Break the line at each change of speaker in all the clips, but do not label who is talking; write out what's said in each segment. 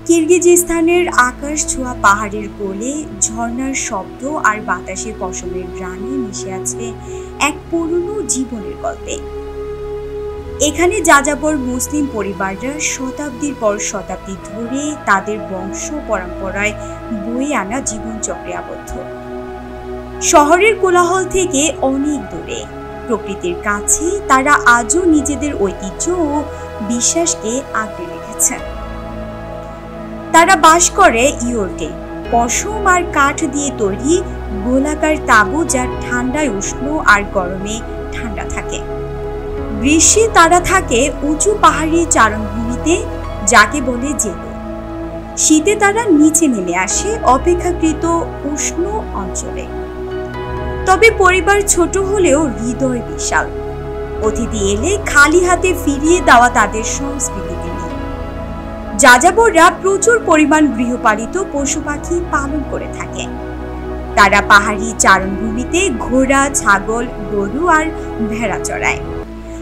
কিরগিজস্তানের আকাশ ছোঁয়া পাহাড়ের কোলে ঝর্ণার শব্দ আর বাতাসে পশমের গ্রানে মিশে আছে এক পুরনো জীবনের গল্পে। এখানে যাযাবর মুসলিম পরিবাররা শতাব্দীর পর শতাব্দী ধরে তাদের বংশ পরম্পরায় বয়ে আনা জীবনচক্রে আবদ্ধ। শহরের কোলাহল থেকে অনেক দূরে প্রকৃতির কাছে তারা আজও নিজেদের ঐতিহ্য ও বিশ্বাসকে আগলে রেখেছে। তারা বাস করে ইয়োর্টে, পশম আর কাঠ দিয়ে তৈরি গোলাকার তাঁবু, যা ঠান্ডায় উষ্ণ আর গরমে ঠান্ডা থাকে। গ্রীষ্মে তারা থাকে উঁচু পাহাড়ি চারণভূমিতে, যাকে বলে জেলো। শীতে তারা নিচে নেমে আসে অপেক্ষাকৃত উষ্ণ অঞ্চলে। তবে পরিবার ছোট হলেও হৃদয় বিশাল। অতিথি এলে খালি হাতে ফিরিয়ে দেওয়া তাদের সংস্কৃতিকে নিয়ে। যাযাবররা প্রচুর পরিমাণ গৃহপালিত পশু পাখি পালন করে থাকে। তারা পাহাড়ি চারণভূমিতে ঘোড়া, ছাগল, গরু আর ভেড়া চড়ায়।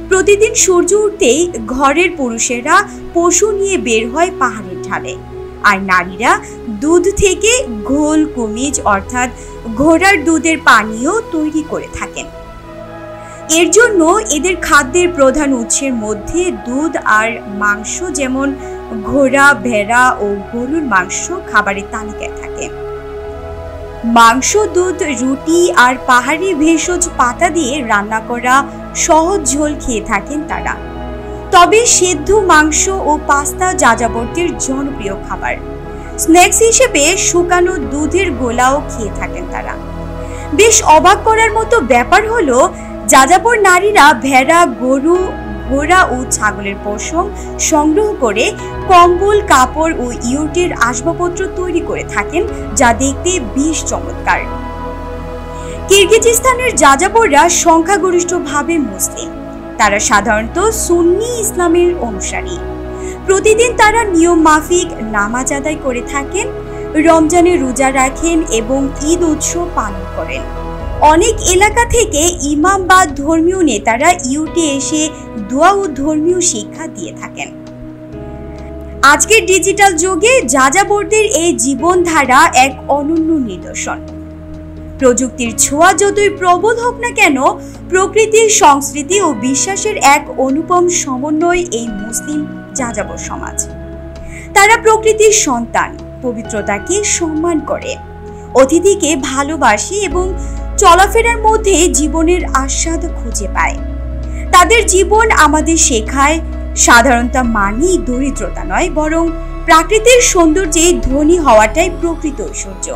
প্রতিদিন সূর্য উঠতেই ঘরের পুরুষেরা পশু নিয়ে বের হয় পাহাড়ের ঢালে, আর নারীরা দুধ থেকে ঘোল কুমিজ অর্থাৎ ঘোড়ার দুধের পানীয় তৈরি করে থাকেন। এর জন্য এদের খাদ্যের প্রধান উৎসের মধ্যে দুধ আর মাংস, যেমন ঘোড়া, ভেড়া ও গরুর মাংস খাবারের তালিকায় থাকে। মাংস, দুধ, রুটি আর পাহাড়ি ভেষজ পাতা দিয়ে রান্না করা সহজ ঝোল খেয়ে থাকেন তারা। তবে সেদ্ধ মাংস ও পাস্তা যাযাবরদের জনপ্রিয় খাবার। স্ন্যাক্স হিসেবে শুকানো দুধের গোলাও খেয়ে থাকেন তারা। বেশ অবাক করার মতো ব্যাপার হলো, যাযাবর নারীরা ভেড়া, গরু, ঘোড়া ও ছাগলের পশম সংগ্রহ করে কম্বল, কাপড় ও ইয়োর্টের আসবাবপত্র তৈরি করে থাকেন, যা দেখতে বেশ চমৎকার। কিরগিজস্তানের যাযাবররা সংখ্যাগরিষ্ঠভাবে মুসলিম। তারা সাধারণত সুন্নি ইসলামের অনুসারী। প্রতিদিন তারা নিয়ম মাফিক নামাজ আদায় করে থাকেন, রমজানে রোজা রাখেন এবং ঈদ উৎসব পালন করেন। অনেক এলাকা থেকে ইমাম বা ধর্মীয় নেতারা ইয়োর্টে এসে দোয়া ও ধর্মীয় শিক্ষা দিয়ে থাকেন। আজকের ডিজিটাল যুগে যাযাবরদের এই জীবনধারা এক অনন্য নিদর্শন। প্রযুক্তির ছোঁয়া যতই প্রবল হোক না কেন, প্রকৃতির, সংস্কৃতি ও বিশ্বাসের এক অনুপম সমন্বয় এই মুসলিম যাযাবর সমাজ। তারা প্রকৃতির সন্তান, পবিত্রতাকে সম্মান করে, অতিথিকে ভালোবাসে এবং চলাফেরার মধ্যে জীবনের আস্বাদ খুঁজে পায়। তাদের জীবন আমাদের শেখায় সাধারণতা মানেই দরিদ্রতা নয়, বরং প্রাকৃতিক সৌন্দর্যে ধনী হওয়াটাই প্রকৃত ঐশ্বর্য।